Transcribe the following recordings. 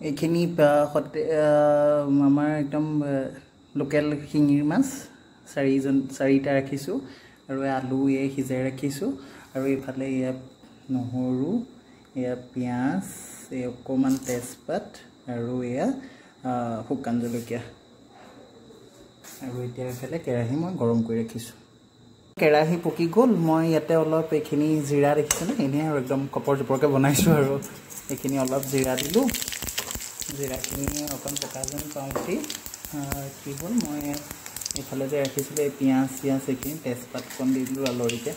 এইখিনি আমাৰ একদম লোকেল শিঙিৰ মাছ চাৰিটা ৰাখিছোঁ আৰু আলু সিজাই ৰাখিছোঁ আৰু এইফালে এয়া নহৰু এয়া পিঁয়াজ এই অকণমান তেজপাত আৰু এয়া শুকান জলকীয়া আৰু এতিয়া এইফালে কেৰাহী মই গৰম কৰি ৰাখিছোঁ কেৰাহী পকি গ'ল মই ইয়াতে অলপ এইখিনি জিৰা দেখিছেনে এনেই আৰু একদম কপৰ জপৰকৈ বনাইছোঁ আৰু এইখিনি অলপ জিৰা দিলোঁ জিৰাখিনি অকণ পকা যেন পাওঁতে কি হ'ল মই এইফালে যে ৰাখিছিলোঁ এই পিঁয়াজ এইখিনি তেজপাতকণ দি দিলোঁ আলৰিকৈ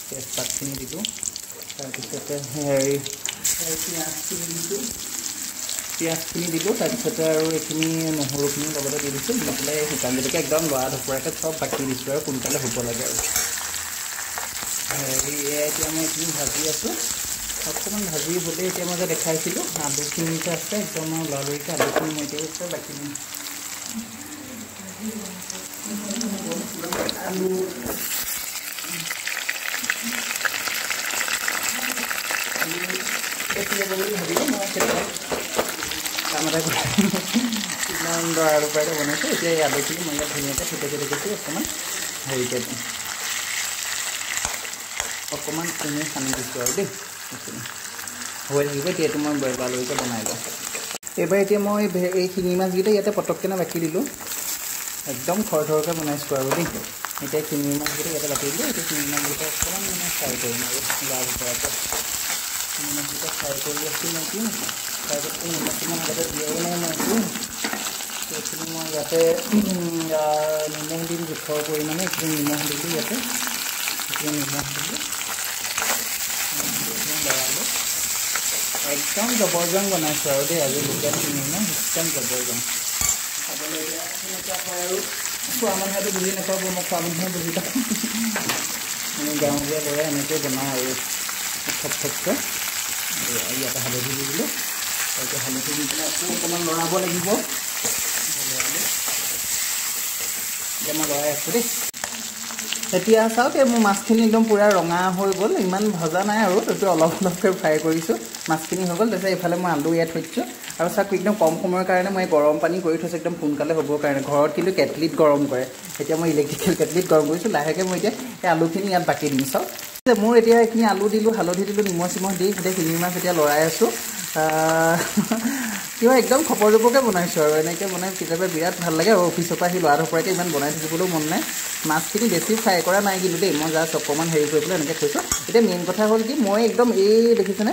তেজপাতখিনি দিলোঁ তাৰপিছতে পিঁয়াজখিনি দিলোঁ তাৰপিছতে আৰু এইখিনি নহৰুখিনি লগতে দি দিছোঁ দি পেলাই শুকান জলকীয়া একদম লৰা ঢপৰাকৈ চব বাকি দিছোঁ আৰু সোনকালে হ'ব লাগে আৰু এতিয়া মই এইখিনি ভাজি আছোঁ অকণমান ভাজি হ'লে এতিয়া মই যে দেখাইছিলোঁ আলুখিনি যে আছে একদম লৰালৰিকৈ আলুখিনি মই এতিয়া বাকি দিম আলু বুলি ভাবিলোঁ মই কাম এটা ইমান লৰা ঢপৰাকৈ বনাইছোঁ এতিয়া এই আলুখিনি মই ইয়াত ধুনীয়াকৈ থিতাকৈ দেখিছোঁ অকণমান হেৰিকৈ দিম অকণমান এনেই সানি দিছোঁ আৰু দেই হৈ থাকিব এতিয়া এইটো মই লৰালৰিকৈ বনাই লওঁ এইবাৰ এতিয়া মই এই শিঙি মাছকেইটা ইয়াতে পটককৈ বাকি দিলোঁ একদম খৰকৈ বনাইছোঁ আৰু দেই এতিয়া শিঙি মাছকেইটা ইয়াতে বাকি দিলোঁ এতিয়া শিঙি মাছকেইটা অকণমান মানে ফ্ৰাই কৰিম আৰু লৰা ঢপৰাকৈ শিঙি মাছকেইটা ফ্ৰাই কৰি আছোঁ নেকি তাৰপিছত নিমখখিনি আগতে দিয়াই নাই মই এইখিনি মই ইয়াতে নিমখ দিম জোখৰ পৰিমাণে এইখিনি নিমখ দিলোঁ ইয়াতে এইখিনি নিমখ দিলোঁ লৰালোঁ একদম জবৰদস্ত বনাইছোঁ আৰু দেই আজি লোকেল শিঙি মাছ একদম জবৰদস্ত খাবলৈ এতিয়া এনেকুৱা হয় আৰু খোৱা মানুহেতো বুজি নাপাব মই খোৱা মানুহে বুজি পাওঁ মানে গাঁৱলীয়া ল'ৰাই এনেকৈ বনাওঁ আৰু থপকৈ ইয়াতে হালধি দি দিলোঁ তাৰপিছত হালধি দি পেলাই আকৌ অকণমান লৰাব লাগিব এতিয়া মই লৰাই আছোঁ দেই এতিয়া চাওক মোৰ মাছখিনি একদম পূৰা ৰঙা হৈ গ'ল ইমান ভজা নাই আৰু এইটো অলপকৈ ফ্ৰাই কৰিছোঁ মাছখিনি হৈ গ'ল তাৰপিছত এইফালে মই আলু ইয়াত থৈ দিছোঁ আৰু চাওক একদম কম সময়ৰ কাৰণে মই গৰম পানী কৰি থৈছোঁ একদম সোনকালে হ'বৰ কাৰণে ঘৰত কিন্তু কেটলিত গৰম কৰে এতিয়া মই ইলেক্ট্ৰিকেল কেটলিত গৰম কৰিছোঁ লাহেকৈ মই এতিয়া এই আলুখিনি ইয়াত বাকি দিম চাওক মোৰ এতিয়া এইখিনি আলু দিলোঁ হালধি দিলোঁ নিমখ চিমখ দি গোটেই শিঙি মাছ এতিয়া লৰাই আছোঁ কিবা একদম খপৰ জপৰকৈ বনাইছোঁ আৰু এনেকৈ বনাই কেতিয়াবা বিৰাট ভাল লাগে আৰু অফিচৰ পৰা আহি লৰা ঢপৰাকৈ ইমান বনাই থাকিবলৈও মন নাই মাছখিনি বেছি ফ্ৰাই কৰা নাই কিন্তু দেই মই জাষ্ট অকণমান হেৰি কৰি পেলাই এনেকৈ থৈছোঁ এতিয়া মেইন কথা হ'ল কি মই একদম এই দেখিছেনে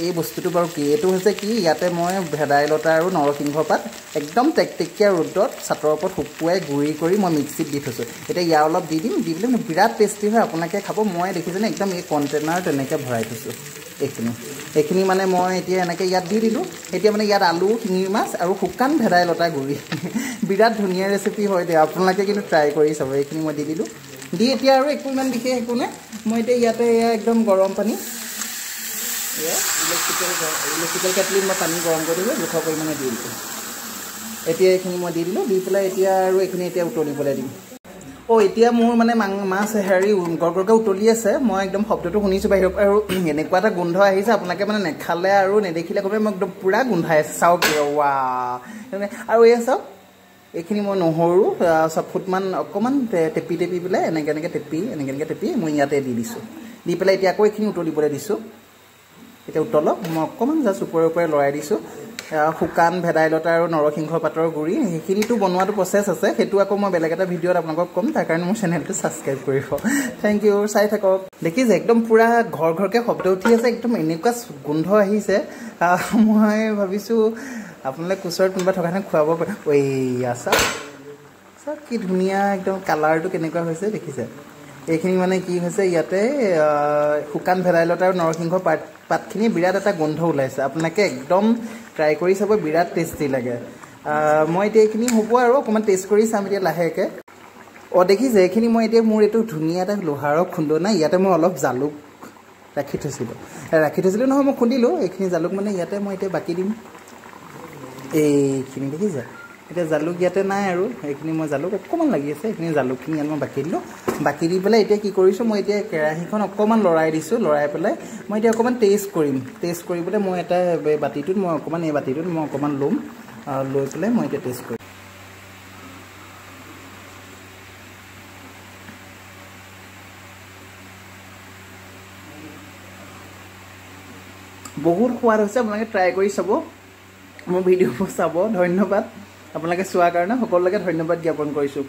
এই বস্তুটো বাৰু কি এইটো হৈছে কি ইয়াতে মই ভেদাইলতা আৰু নৰসিংহ পাত একদম টেকটেকীয়া ৰ'দত চাটৰ ওপৰত শুকুৱাই গুড়ি কৰি মই মিক্সিত দি থৈছোঁ এতিয়া ইয়াৰ অলপ দি দিম দি পেলাই বিৰাট টেষ্টি হয় আপোনালোকে খাব মই দেখিছেনে একদম এই কণ্টেইনাৰ তেনেকৈ ভৰাই থৈছোঁ এইখিনি মানে মই এতিয়া এনেকৈ ইয়াত দি দিলোঁ এতিয়া মানে ইয়াত আলু শিঙিৰ মাছ আৰু শুকান ভেদাইলতা গুড়ি বিৰাট ধুনীয়া ৰেচিপি হয় দেই আপোনালোকে কিন্তু ট্ৰাই কৰি চাব এইখিনি মই দি দিলোঁ দি এতিয়া আৰু একো ইমান বিশেষ একো নাই মই এতিয়া ইয়াতে এয়া একদম গৰম পানী এয়া ইলেক্ট্ৰিকেল কেটলিত মই পানী গৰম কৰি দিলোঁ জোখৰ পৰিমাণে দি দিলোঁ এতিয়া এইখিনি মই দি দিলোঁ দি পেলাই এতিয়া আৰু এইখিনি এতিয়া উতলিবলৈ দিম এতিয়া মোৰ মানে মাছ হেৰি গৰগৰকৈ উতলি আছে মই একদম শব্দটো শুনিছোঁ বাহিৰৰ পৰা আৰু এনেকুৱা এটা গোন্ধ আহিছে আপোনালোকে মানে নেখালে আৰু নেদেখিলে ক'লে মই একদম পূৰা গোন্ধাই আছে চাওক ৱা আৰু এয়া চাওক এইখিনি মই নহৰু 6 ফুটমান অকণমান টেপি পেলাই এনেকৈ টেপি মই ইয়াতে দি দিছোঁ দি পেলাই এতিয়া আকৌ এইখিনি উতলিবলৈ দিছোঁ এতিয়া উতলক মই অকণমান জাষ্ট ওপৰে লৰাই দিছোঁ শুকান ভেদাইলতা আৰু নৰসিংহ পাতৰ গুড়ি সেইখিনিতো বনোৱাটো প্ৰচেছ আছে সেইটো আকৌ মই বেলেগ এটা ভিডিঅ'ত আপোনালোকক ক'ম তাৰ কাৰণে মোৰ চেনেলটো ছাবস্ক্ৰাইব কৰিব থেংক ইউ চাই থাকক দেখিছে একদম পূৰা ঘৰকৈ শব্দ উঠি আছে একদম এনেকুৱা গোন্ধ আহিছে মই ভাবিছোঁ আপোনালোকে ওচৰত কোনোবা থকাহেঁতেন খুৱাব পাৰে চাওক কি ধুনীয়া একদম কালাৰটো কেনেকুৱা হৈছে দেখিছে এইখিনি মানে কি হৈছে ইয়াতে শুকান ভেদাইলতা আৰু নৰসিংহ পাতখিনি বিৰাট এটা গোন্ধ ওলাইছে আপোনালোকে একদম ট্ৰাই কৰি চাব বিৰাট টেষ্টি লাগে মই এতিয়া এইখিনি হ'ব আৰু অকণমান টেষ্ট কৰি চাম এতিয়া লাহেকৈ দেখিছে এইখিনি মই এতিয়া মোৰ এইটো ধুনীয়া এটা লোহাৰৰ খুন্দনা ইয়াতে মই অলপ জালুক ৰাখি থৈছিলোঁ নহয় মই খুন্দিলোঁ এইখিনি জালুক মানে ইয়াতে মই এতিয়া বাকি দিম এইখিনি দেখিছে এতিয়া জালুক ইয়াতে নাই আৰু এইখিনি মই জালুক অকণমান লাগি আছে এইখিনি জালুকখিনি ইয়াত মই বাকি দিলোঁ বাকি দি পেলাই এতিয়া কি কৰিছোঁ মই এতিয়া কেৰাহীখন অকণমান লৰাই দিছোঁ লৰাই পেলাই মই এতিয়া অকণমান টেষ্ট কৰিম টেষ্ট কৰি পেলাই মই এটা বাতিটোত মই অকণমান এই বাতিটোত মই অকণমান ল'ম লৈ পেলাই মই এতিয়া টেষ্ট কৰিম বহুত সোৱাদ হৈছে আপোনালোকে ট্ৰাই কৰি চাব মোৰ ভিডিঅ'বোৰ চাব ধন্যবাদ আপোনালোকে চোৱাৰ কাৰণে সকলোকে ধন্যবাদ জ্ঞাপন কৰিছোঁ